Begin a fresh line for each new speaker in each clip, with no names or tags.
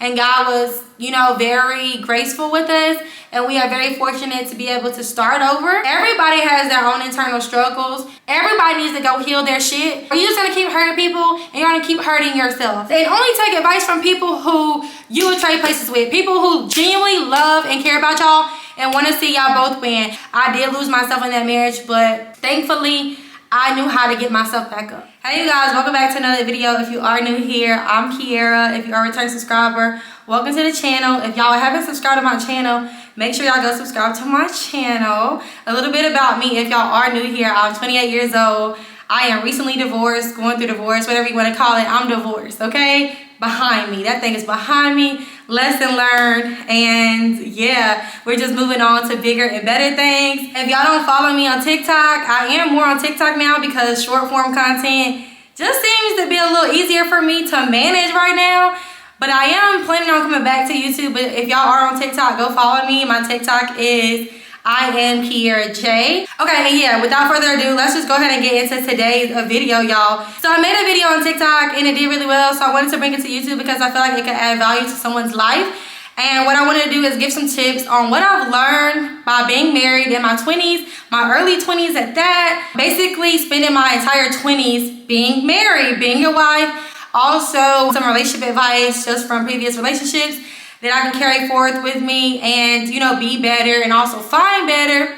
And God was, you know, very graceful with us, and we are very fortunate to be able to start over. Everybody has their own internal struggles. Everybody needs to go heal their shit. Or you're just gonna keep hurting people and you're gonna keep hurting yourself. And only take advice from people who you would trade places with, people who genuinely love and care about y'all and want to see y'all both win. I did lose myself in that marriage, but thankfully I knew how to get myself back up. Hey you guys, welcome back to another video. If you are new here, I'm Kiera. If you are a return subscriber, welcome to the channel. If y'all haven't subscribed to my channel, make sure y'all go subscribe to my channel. A little bit about me, if y'all are new here, I'm 28 years old. I am recently divorced, going through divorce, whatever you want to call it. I'm divorced, okay? Behind me. That thing is behind me. Lesson learned. And yeah, we're just moving on to bigger and better things. If y'all don't follow me on TikTok, I am more on TikTok now because short form content just seems to be a little easier for me to manage right now. But I am planning on coming back to YouTube. But if y'all are on TikTok, go follow me. My TikTok is I am Kiera J. Okay, and yeah, without further ado, let's just go ahead and get into today's video, y'all. So I made a video on TikTok and it did really well, so I wanted to bring it to YouTube because I feel like it could add value to someone's life. And what I want to do is give some tips on what I've learned by being married in my 20s, my early 20s at that. Basically spending my entire 20s being married, being a wife. Also some relationship advice just from previous relationships that I can carry forth with me and, you know, be better and also find better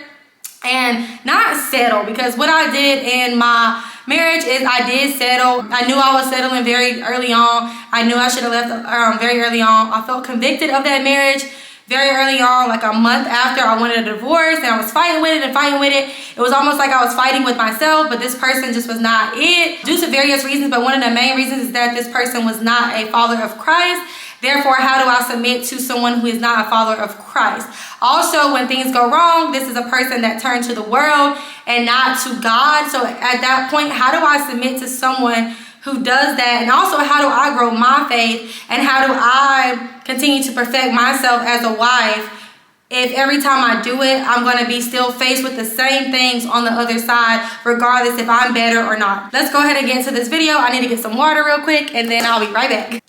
and not settle. Because what I did in my marriage is I did settle. I knew I was settling very early on. I knew I should have left very early on. I felt convicted of that marriage very early on, like a month after I wanted a divorce, and I was fighting with it and fighting with it. It was almost like I was fighting with myself, but this person just was not it due to various reasons. But one of the main reasons is that this person was not a follower of Christ. Therefore, how do I submit to someone who is not a follower of Christ? Also, when things go wrong, this is a person that turned to the world and not to God. So at that point, how do I submit to someone who does that? And also, how do I grow my faith? And how do I continue to perfect myself as a wife if every time I do it, I'm going to be still faced with the same things on the other side, regardless if I'm better or not? Let's go ahead and get into this video. I need to get some water real quick, and then I'll be right back.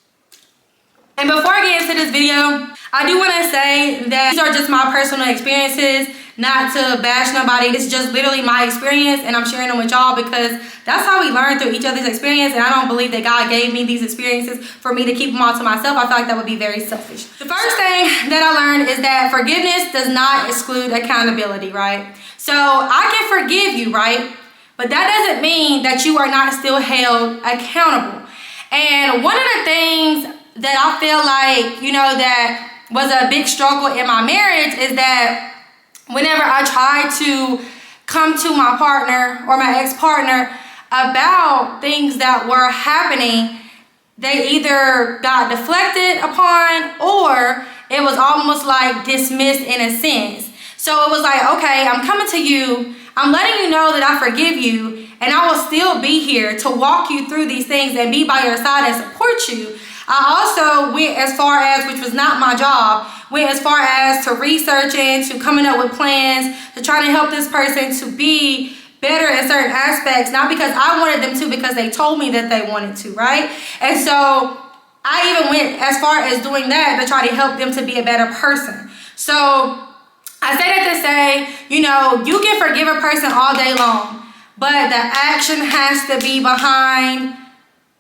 And before I get into this video, I do want to say that these are just my personal experiences, not to bash nobody. It's just literally my experience, and I'm sharing them with y'all because that's how we learn through each other's experience. And I don't believe that God gave me these experiences for me to keep them all to myself. I feel like that would be very selfish. The first thing that I learned is that forgiveness does not exclude accountability, right? So I can forgive you, right? But that doesn't mean that you are not still held accountable. And one of the things that I feel like, you know, that was a big struggle in my marriage is that whenever I tried to come to my partner or my ex-partner about things that were happening, they either got deflected upon or it was almost like dismissed in a sense. So it was like, okay, I'm coming to you, I'm letting you know that I forgive you, and I will still be here to walk you through these things and be by your side and support you. I also went as far as, which was not my job, went as far as to researching, to coming up with plans, to trying to help this person to be better in certain aspects, not because I wanted them to, because they told me that they wanted to, right? And so I even went as far as doing that to try to help them to be a better person. So I say that to say, you know, you can forgive a person all day long, but the action has to be behind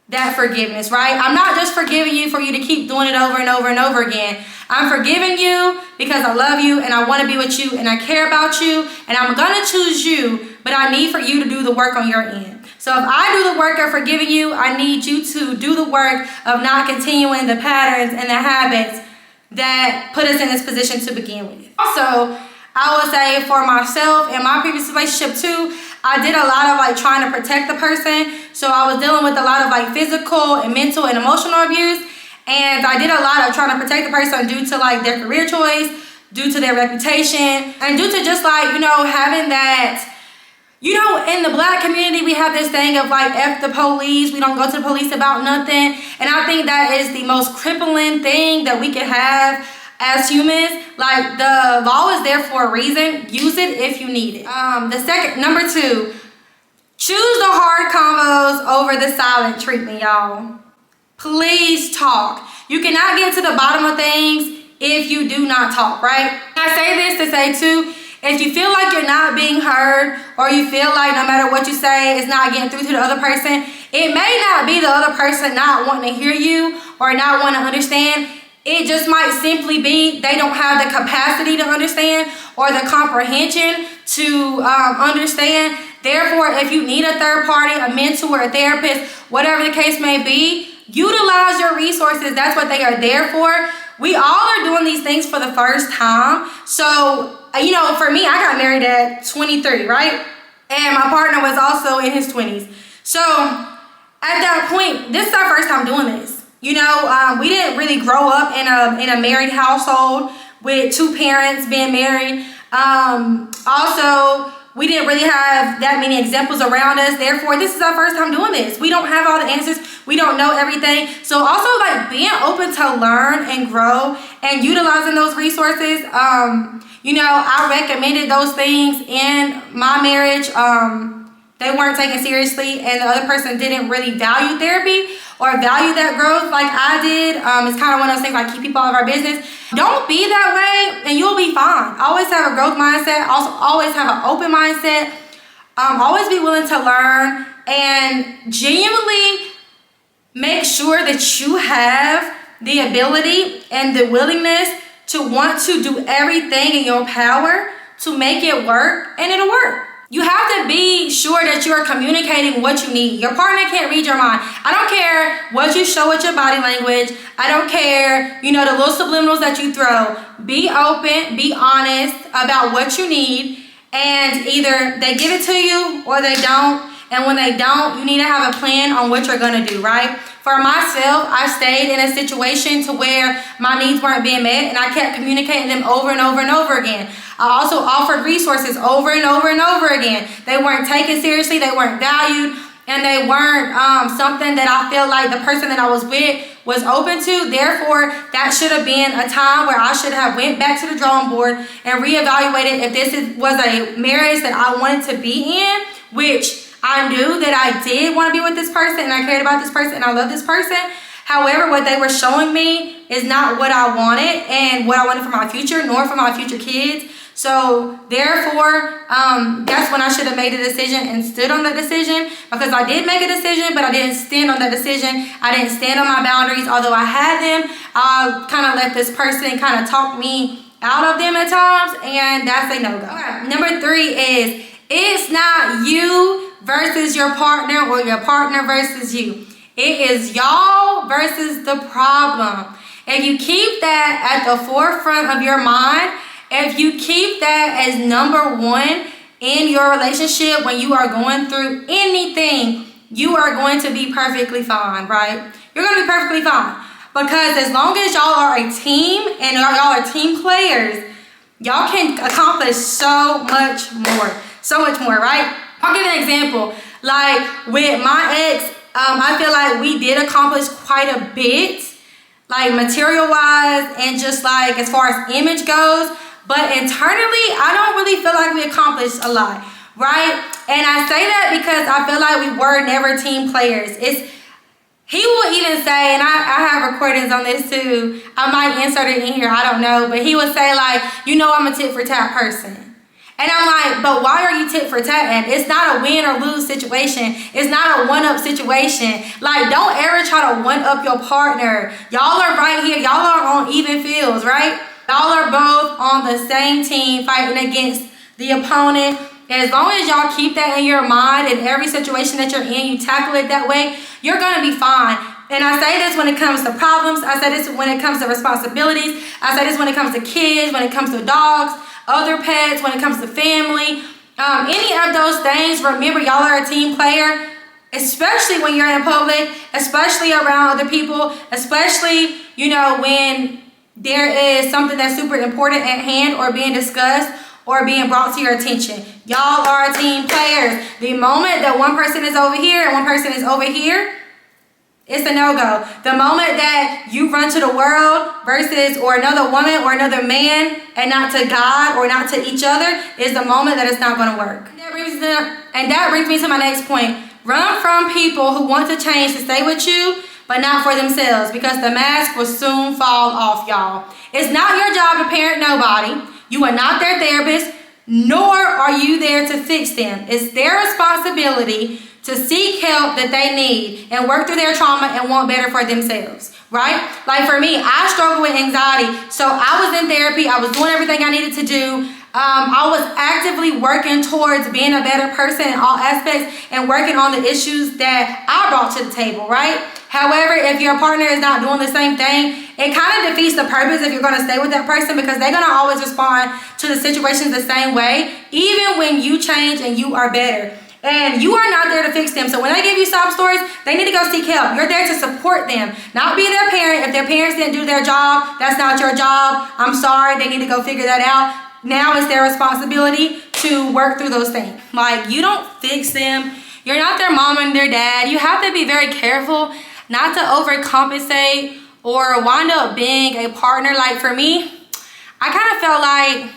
that forgiveness, right? I'm not just forgiving you for you to keep doing it over and over and over again. I'm forgiving you because I love you and I want to be with you and I care about you and I'm gonna choose you, but I need for you to do the work on your end. So if I do the work of forgiving you, I need you to do the work of not continuing the patterns and the habits that put us in this position to begin with. Also, I would say for myself and my previous relationship too, I did a lot of like trying to protect the person. So I was dealing with a lot of like physical and mental and emotional abuse. And I did a lot of trying to protect the person due to like their career choice, due to their reputation, and due to just like, you know, having that, you know, in the Black community, we have this thing of like, F the police, we don't go to the police about nothing. And I think that is the most crippling thing that we can have as humans. Like, the law is there for a reason. Use it if you need it. Number two, choose the hard convos over the silent treatment, y'all. Please talk. You cannot get to the bottom of things if you do not talk, right? I say this to say too, if you feel like you're not being heard, or you feel like no matter what you say, it's not getting through to the other person, it may not be the other person not wanting to hear you or not wanting to understand. It just might simply be they don't have the capacity to understand or the comprehension to understand. Therefore, if you need a third party, a mentor, a therapist, whatever the case may be, utilize your resources. That's what they are there for. We all are doing these things for the first time. So, you know, for me, I got married at 23, right? And my partner was also in his 20s. So at that point, this is our first time doing this. You know, we didn't really grow up in a married household with two parents being married. Also, we didn't really have that many examples around us. Therefore, this is our first time doing this. We don't have all the answers. We don't know everything. So also like being open to learn and grow and utilizing those resources. You know, I recommended those things in my marriage. They weren't taken seriously, and the other person didn't really value therapy or value that growth like I did. It's kind of one of those things like keep people out of our business. Don't be that way and you'll be fine. Always have a growth mindset. Also, always have an open mindset. Always be willing to learn and genuinely make sure that you have the ability and the willingness to want to do everything in your power to make it work, and it'll work. You have to be sure that you are communicating what you need. Your partner can't read your mind. I don't care what you show with your body language. I don't care, you know, the little subliminals that you throw. Be open, be honest about what you need, and either they give it to you or they don't. And when they don't, you need to have a plan on what you're gonna do, right? For myself, I stayed in a situation to where my needs weren't being met, and I kept communicating them over and over and over again. I also offered resources over and over and over again. They weren't taken seriously, they weren't valued, and they weren't something that I feel like the person that I was with was open to. Therefore, that should have been a time where I should have went back to the drawing board and reevaluated if this was a marriage that I wanted to be in, which I knew that I did want to be with this person, and I cared about this person, and I love this person. However, what they were showing me is not what I wanted and what I wanted for my future, nor for my future kids. So therefore, that's when I should have made a decision and stood on that decision, because I did make a decision, but I didn't stand on that decision. I didn't stand on my boundaries. Although I had them, I kind of let this person kind of talk me out of them at times, and that's a no-go. Okay. Number 3 is, it's not you versus your partner or your partner versus you. It is y'all versus the problem. If you keep that at the forefront of your mind, if you keep that as number 1 in your relationship when you are going through anything, you are going to be perfectly fine, right? You're going to be perfectly fine. Because as long as y'all are a team and y'all are team players, y'all can accomplish so much more. So much more, right? I'll give an example. Like with my ex, I feel like we did accomplish quite a bit, like material wise and just like as far as image goes. But internally, I don't really feel like we accomplished a lot, right? And I say that because I feel like we were never team players. He will even say, and I have recordings on this too, I might insert it in here, I don't know, but he would say like, you know, I'm a tit for tat person. And I'm like, but why are you tit for tat? And it's not a win or lose situation. It's not a one-up situation. Like, don't ever try to one-up your partner. Y'all are right here. Y'all are on even fields, right? Y'all are both on the same team fighting against the opponent. And as long as y'all keep that in your mind in every situation that you're in, you tackle it that way, you're going to be fine. And I say this when it comes to problems. I say this when it comes to responsibilities. I say this when it comes to kids, when it comes to dogs, other pets, when it comes to family, any of those things. Remember, y'all are a team player, especially when you're in public, especially around other people, especially, you know, when there is something that's super important at hand or being discussed or being brought to your attention. Y'all are team players. The moment that one person is over here and one person is over here, it's a no-go. The moment that you run to the world versus or another woman or another man and not to God or not to each other is the moment that it's not going to work. And that brings me to my next point. Run from people who want to change to stay with you, but not for themselves, because the mask will soon fall off, y'all. It's not your job to parent nobody. You are not their therapist, nor are you there to fix them. It's their responsibility to seek help that they need and work through their trauma and want better for themselves, right? Like for me, I struggle with anxiety, so I was in therapy. I was doing everything I needed to do. I was actively working towards being a better person in all aspects and working on the issues that I brought to the table, right? However, if your partner is not doing the same thing, it kind of defeats the purpose if you're going to stay with that person, because they're going to always respond to the situations the same way, even when you change and you are better. And you are not there to fix them. So when they give you sob stories, they need to go seek help. You're there to support them, not be their parent. If their parents didn't do their job, that's not your job. I'm sorry. They need to go figure that out. Now it's their responsibility to work through those things. Like, you don't fix them. You're not their mom and their dad. You have to be very careful not to overcompensate or wind up being a partner. Like for me, I kind of felt like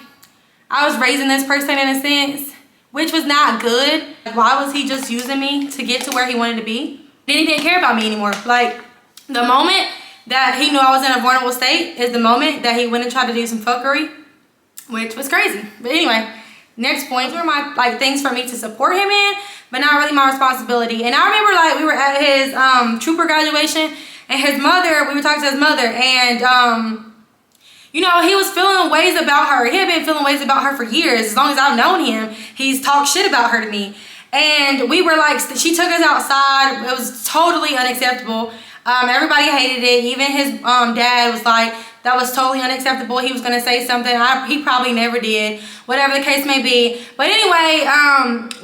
I was raising this person in a sense, which was not good. Why was he just using me to get to where he wanted to be? Then he didn't care about me anymore. Like, the moment that he knew I was in a vulnerable state is the moment that he went and tried to do some fuckery, which was crazy. But anyway, next point. Those were my things for me to support him in, but not really my responsibility. And I remember we were at his trooper graduation, and his mother, we were talking to his mother, and you know, he was feeling ways about her. He had been feeling ways about her for years. As long as I've known him, he's talked shit about her to me. And we were like, she took us outside. It was totally unacceptable. Everybody hated it. Even his dad was like, that was totally unacceptable. He was going to say something. He probably never did. Whatever the case may be. But anyway,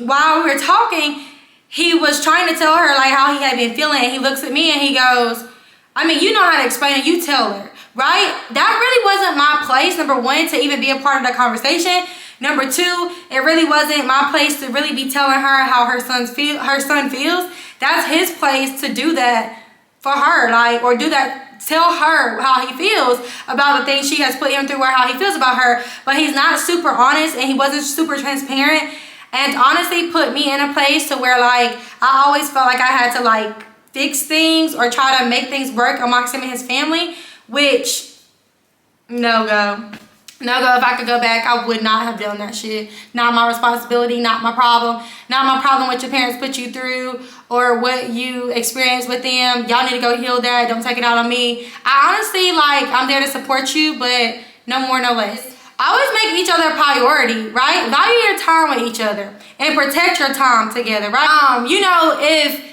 while we were talking, he was trying to tell her like how he had been feeling. And he looks at me and he goes, I mean, you know how to explain it. You tell her. Right? That really wasn't my place, number one, to even be a part of the conversation. Number two, it really wasn't my place to really be telling her how her son feels. That's his place to do that for her, like, or do that, tell her how he feels about the things she has put him through, or how he feels about her. But he's not super honest, and he wasn't super transparent, and honestly put me in a place to where, like, I always felt like I had to, like, fix things or try to make things work amongst him and his family. Which, no go. No go. If I could go back, I would not have done that shit. Not my responsibility, not my problem. Not my problem what your parents put you through or what you experienced with them. Y'all need to go heal that. Don't take it out on me. I honestly, like, I'm there to support you, but no more, no less. Always make each other a priority, right? Value your time with each other and protect your time together, right? You know, if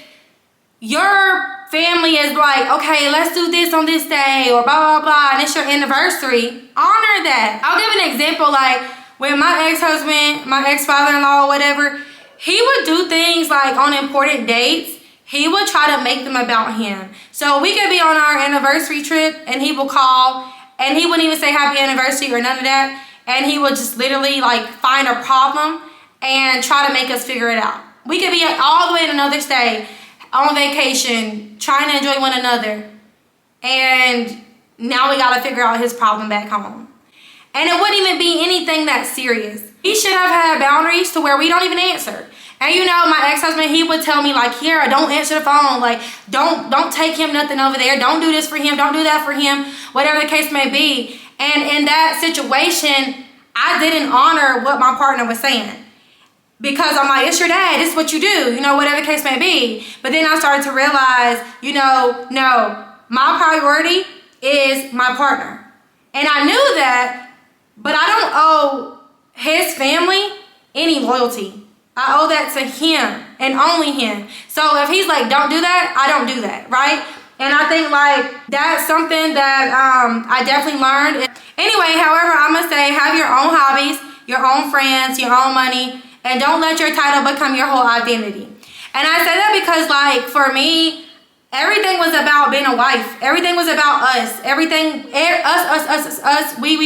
your family is like, okay, let's do this on this day or blah, blah, blah, and it's your anniversary, honor that. I'll give an example. Like, when my ex-husband, my ex-father-in-law, whatever, he would do things like on important dates. He would try to make them about him. So we could be on our anniversary trip and he will call and he wouldn't even say happy anniversary or none of that. And he would just literally like find a problem and try to make us figure it out. We could be all the way in another state, on vacation, trying to enjoy one another, and now we gotta figure out his problem back home. And it wouldn't even be anything that serious. He should have had boundaries to where we don't even answer. And you know, my ex-husband, he would tell me like, Kiara, don't answer the phone. Like, don't take him nothing over there. Don't do this for him. Don't do that for him. Whatever the case may be. And in that situation, I didn't honor what my partner was saying. Because I'm like, it's your dad, it's what you do, you know, whatever the case may be. But then I started to realize, you know, no, my priority is my partner. And I knew that, but I don't owe his family any loyalty. I owe that to him and only him. So if he's like, don't do that, I don't do that, right? And I think like that's something that I definitely learned. Anyway, however, I'm gonna say have your own hobbies, your own friends, your own money, and don't let your title become your whole identity. And I say that because, like, for me, everything was about being a wife. Everything was about us. Everything, us, we.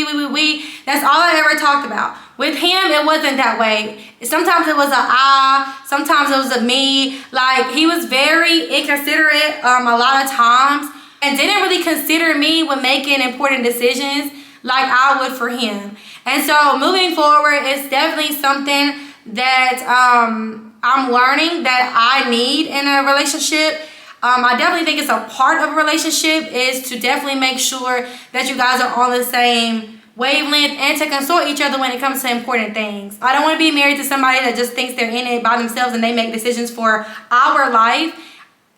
That's all I ever talked about. With him, it wasn't that way. Sometimes it was a I, sometimes it was a me. Like, he was very inconsiderate a lot of times and didn't really consider me when making important decisions like I would for him. And so moving forward, it's definitely something that I'm learning that I need in a relationship. I definitely think it's a part of a relationship is to definitely make sure that you guys are on the same wavelength and to consult each other when it comes to important things. I don't want to be married to somebody that just thinks they're in it by themselves and they make decisions for our life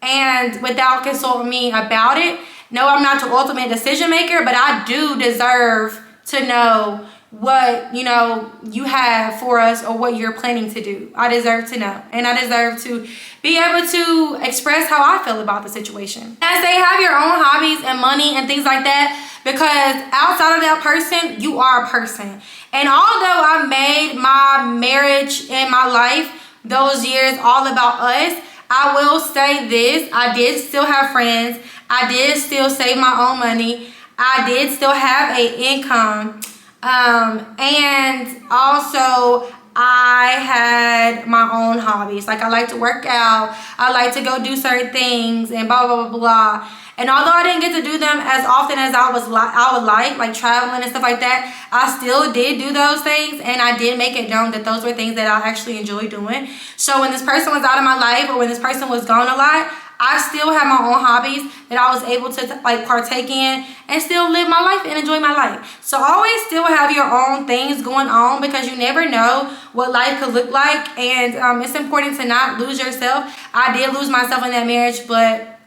and without consulting me about it. No, I'm not the ultimate decision maker, but I do deserve to know what, you know, you have for us or what you're planning to do. I deserve to know, and I deserve to be able to express how I feel about the situation. As they have your own hobbies and money and things like that, because outside of that person, you are a person. And although I made my marriage and my life those years all about us, I will say this: I did still have friends. I did still save my own money. I did still have an income. And also I had my own hobbies. Like I like to work out. I like to go do certain things and blah, blah, blah, blah. And although I didn't get to do them as often as I would like traveling and stuff like that, I still did do those things, and I did make it known that those were things that I actually enjoy doing. So when this person was out of my life or when this person was gone a lot, I still have my own hobbies that I was able to like partake in and still live my life and enjoy my life. So always still have your own things going on, because you never know what life could look like, and it's important to not lose yourself. I did lose myself in that marriage, but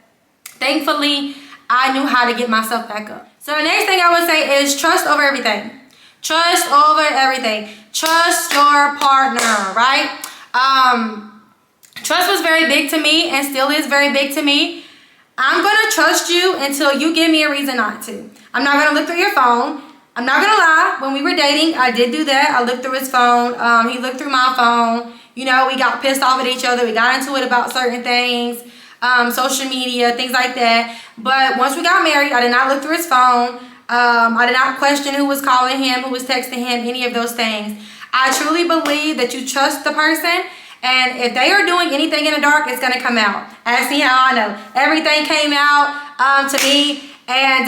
thankfully I knew how to get myself back up. So the next thing I would say is trust over everything. Trust over everything. Trust your partner, right? Trust was very big to me and still is very big to me. I'm going to trust you until you give me a reason not to. I'm not going to look through your phone. I'm not going to lie. When we were dating, I did do that. I looked through his phone. He looked through my phone. You know, we got pissed off at each other. We got into it about certain things, social media, things like that. But once we got married, I did not look through his phone. I did not question who was calling him, who was texting him, any of those things. I truly believe that you trust the person. And if they are doing anything in the dark, it's going to come out. Ask me how I know. Everything came out to me. And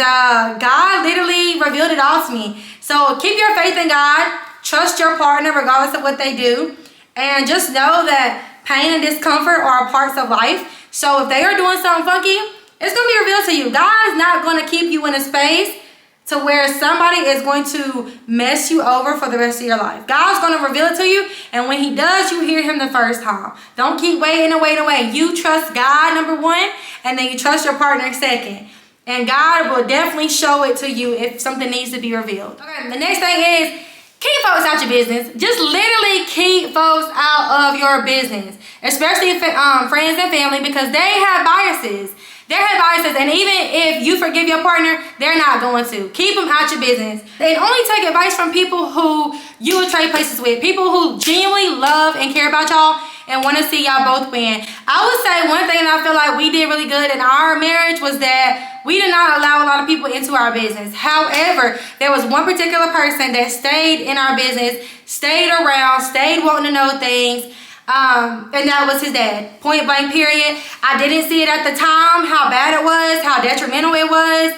God literally revealed it all to me. So keep your faith in God. Trust your partner regardless of what they do. And just know that pain and discomfort are parts of life. So if they are doing something funky, it's going to be revealed to you. God is not going to keep you in a space to where somebody is going to mess you over for the rest of your life. God's going to reveal it to you, and when he does, you hear him the first time. Don't keep waiting and waiting away. You trust God, number one, and then you trust your partner second. And God will definitely show it to you if something needs to be revealed. Okay, the next thing is keep folks out your business. Just literally keep folks out of your business, especially friends and family, because they have biases. They have biases, and even if you forgive your partner, they're not going to. Keep them out your business. They only take advice from people who you will trade places with, people who genuinely love and care about y'all and want to see y'all both win. I would say one thing that I feel like we did really good in our marriage was that we did not allow a lot of people into our business. However, there was one particular person that stayed in our business, stayed around, stayed wanting to know things. And that was his dad. Point blank period. I didn't see it at the time, how bad it was, how detrimental it was.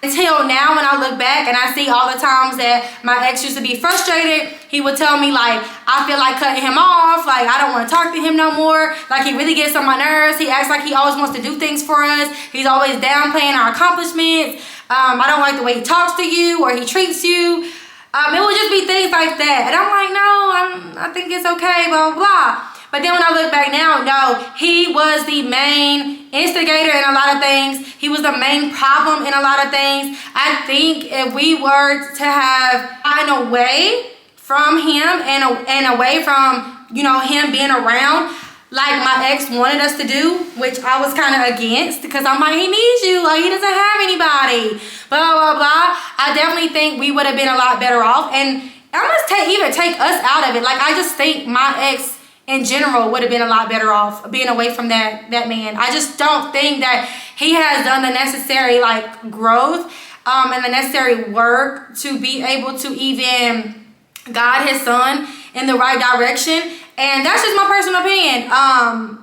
Until now, when I look back and I see all the times that my ex used to be frustrated, he would tell me like, I feel like cutting him off. Like, I don't want to talk to him no more. Like, he really gets on my nerves. He acts like he always wants to do things for us. He's always downplaying our accomplishments. I don't like the way he talks to you or he treats you. It would just be things like that. And I'm like, no, I think it's okay, blah, blah, blah. But then when I look back now, no, he was the main instigator in a lot of things. He was the main problem in a lot of things. I think if we were to have gotten away from him and away from, you know, him being around, like my ex wanted us to do, which I was kind of against, because I'm like, he needs you, like he doesn't have anybody, blah, blah, blah. I definitely think we would have been a lot better off. And I must even take us out of it. Like, I just think my ex in general would have been a lot better off being away from that man. I just don't think that he has done the necessary like growth and the necessary work to be able to even guide his son in the right direction. And that's just my personal opinion.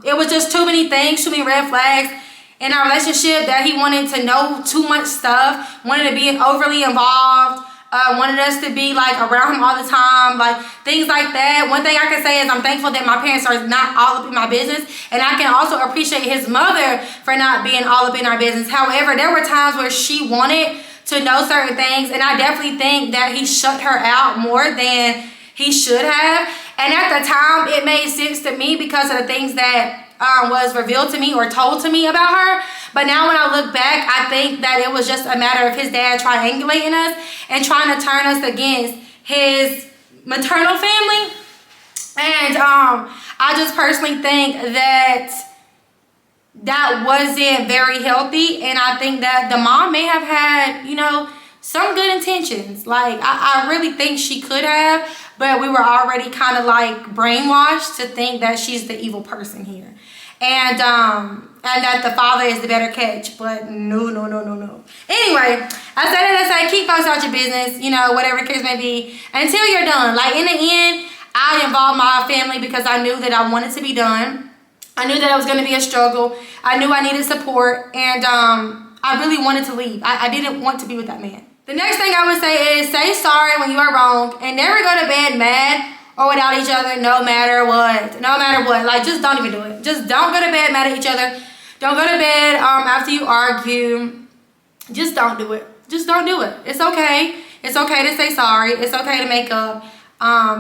It was just too many things, too many red flags in our relationship, that he wanted to know too much stuff, wanted to be overly involved. wanted us to be like around him all the time, like things like that. One thing I can say is I'm thankful that my parents are not all up in my business, and I can also appreciate his mother for not being all up in our business. However, there were times where she wanted to know certain things, and I definitely think that he shut her out more than he should have. And at the time, it made sense to me because of the things that was revealed to me or told to me about her. But now when I look back, I think that it was just a matter of his dad triangulating us and trying to turn us against his maternal family. And I just personally think that that wasn't very healthy, and I think that the mom may have had, you know, some good intentions. Like I really think she could have, but we were already kind of like brainwashed to think that she's the evil person here, and that the father is the better catch. But no. Anyway, I said it to say, keep folks out your business, you know, whatever the case may be, until you're done. Like in the end, I involved my family because I knew that I wanted to be done. I knew that it was going to be a struggle. I knew I needed support, and I really wanted to leave. I didn't want to be with that man. The next thing I would say is say sorry when you are wrong, and never go to bed mad or without each other no matter what. No matter what. Like, just don't even do it. Just don't go to bed mad at each other. Don't go to bed after you argue. Just don't do it. Just don't do it. It's okay. It's okay to say sorry. It's okay to make up.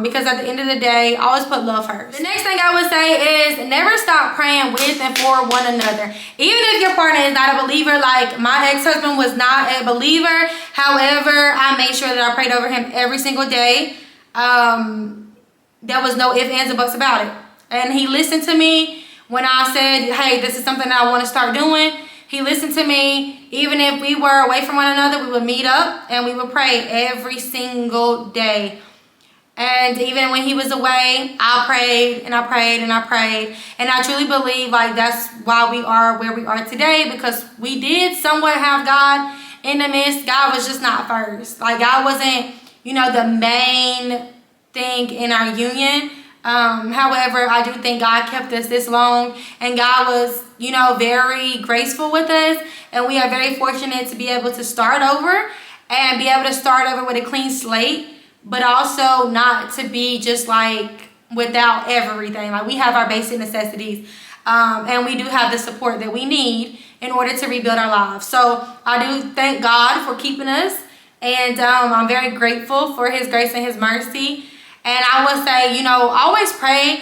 Because at the end of the day, always put love first. The next thing I would say is never stop praying with and for one another. Even if your partner is not a believer, like my ex-husband was not a believer. However, I made sure that I prayed over him every single day. There was no ifs, ands, or buts about it. And he listened to me when I said, hey, this is something that I want to start doing. He listened to me. Even if we were away from one another, we would meet up and we would pray every single day. And even when he was away, I prayed and I prayed and I prayed. And I truly believe like that's why we are where we are today, because we did somewhat have God in the midst. God was just not first. Like God wasn't, you know, the main thing in our union. However, I do think God kept us this long, and God was, you know, very graceful with us. And we are very fortunate to be able to start over and be able to start over with a clean slate, but also not to be just like without everything. Like we have our basic necessities, and we do have the support that we need in order to rebuild our lives. So I do thank God for keeping us, and I'm very grateful for his grace and his mercy. And I would say, you know, always pray